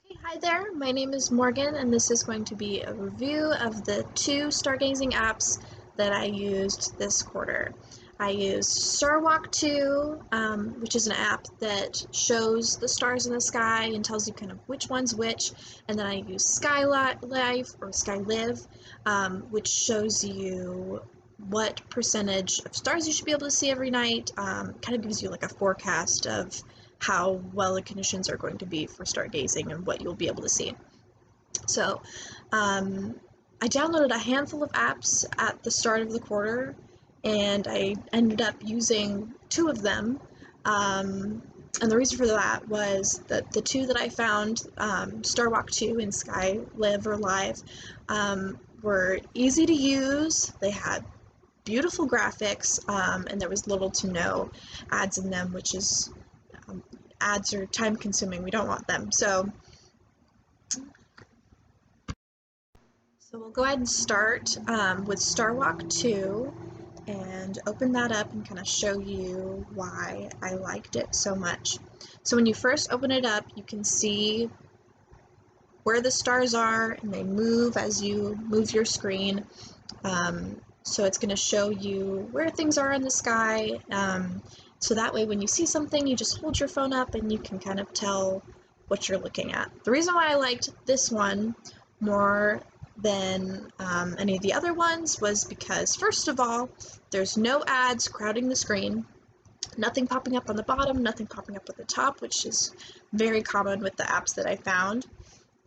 Hey, hi there. My name is Morgan, and this is going to be a review of the two stargazing apps that I used this quarter. I used Starwalk 2, which is an app that shows the stars in the sky and tells you kind of which one's which, and then I used Skylive, which shows you what percentage of stars you should be able to see every night. Kind of gives you like a forecast of how well the conditions are going to be for stargazing and what you'll be able to see. So I downloaded a handful of apps at the start of the quarter, and I ended up using two of them. And the reason for that was that the two that I found, Starwalk 2 and Sky Live or Live, were easy to use. They had beautiful graphics, and there was little to no ads in them, which is ads are time consuming. We don't want them. So we'll go ahead and start with Starwalk 2 and open that up and kind of show you why I liked it so much. So when you first open it up, you can see where the stars are, and they move as you move your screen. So it's going to show you where things are in the sky. So that way when you see something, you just hold your phone up and you can kind of tell what you're looking at. The reason why I liked this one more than any of the other ones was because, first of all, there's no ads crowding the screen, nothing popping up on the bottom, nothing popping up at the top, which is very common with the apps that I found.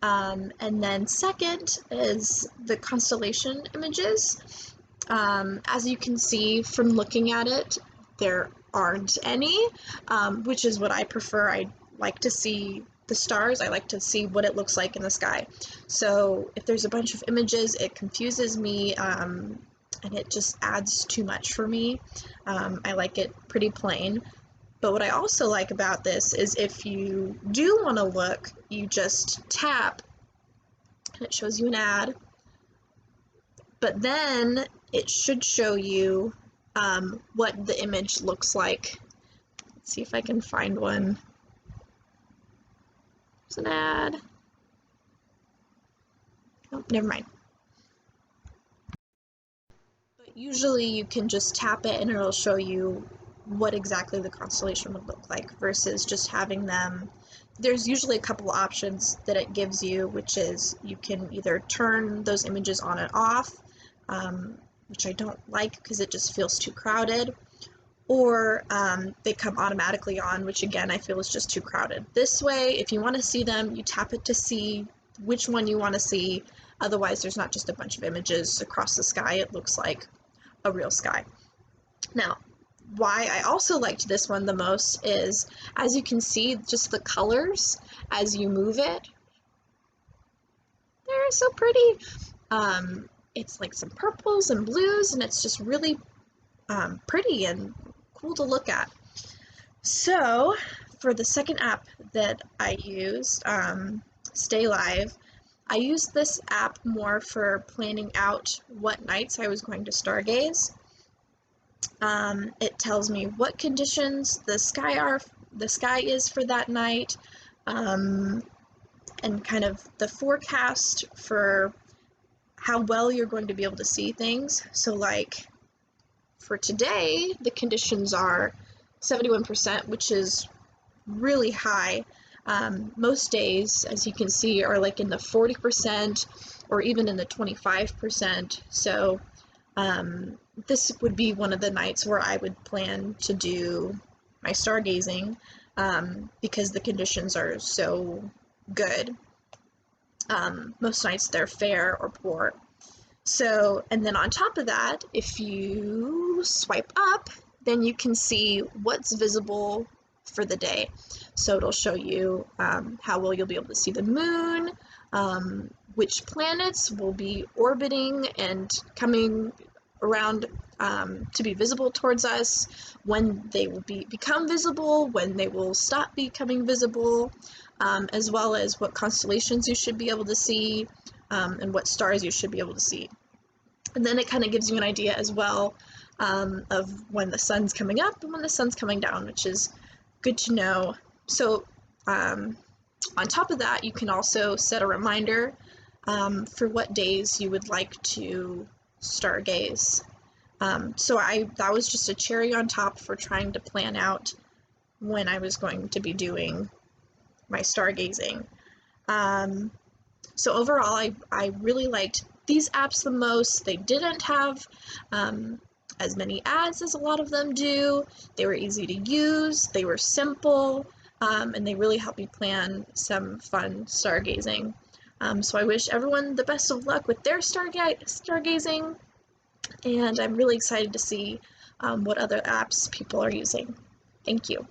And then second is the constellation images. As you can see from looking at it, there aren't any, which is what I prefer. I like to see the stars. I like to see what it looks like in the sky. So if there's a bunch of images, it confuses me, and it just adds too much for me. I like it pretty plain. But what I also like about this is if you do want to look, you just tap and it shows you an ad. But then it should show you what the image looks like. Let's see if I can find one. There's an ad. Oh, never mind. But usually you can just tap it and it'll show you what exactly the constellation would look like versus just having them. There's usually a couple options that it gives you, which is you can either turn those images on and off, which I don't like because it just feels too crowded, or they come automatically on, which again I feel is just too crowded. This way, if you want to see them, you tap it to see which one you want to see. Otherwise, there's not just a bunch of images across the sky. It looks like a real sky. Now, why I also liked this one the most is, as you can see, just the colors as you move it, they're so pretty. It's like some purples and blues, and it's just really pretty and cool to look at. So for the second app that I used, Stay Live, I used this app more for planning out what nights I was going to stargaze. It tells me what conditions the sky is for that night, and kind of the forecast for how well you're going to be able to see things. So like for today, the conditions are 71%, which is really high. Most days, as you can see, are like in the 40% or even in the 25%. So this would be one of the nights where I would plan to do my stargazing, because the conditions are so good. Most nights they're fair or poor. So, and then on top of that, if you swipe up, then you can see what's visible for the day. So it'll show you how well you'll be able to see the moon, which planets will be orbiting and coming around to be visible towards us, when they will become visible, when they will stop becoming visible, as well as what constellations you should be able to see, and what stars you should be able to see. And then it kind of gives you an idea as well, of when the sun's coming up and when the sun's coming down, which is good to know. So On top of that, you can also set a reminder for what days you would like to stargaze. So that was just a cherry on top for trying to plan out when I was going to be doing my stargazing. So overall, I really liked these apps the most. They didn't have as many ads as a lot of them do. They were easy to use, they were simple, and they really helped me plan some fun stargazing. So I wish everyone the best of luck with their stargazing, and I'm really excited to see what other apps people are using. Thank you.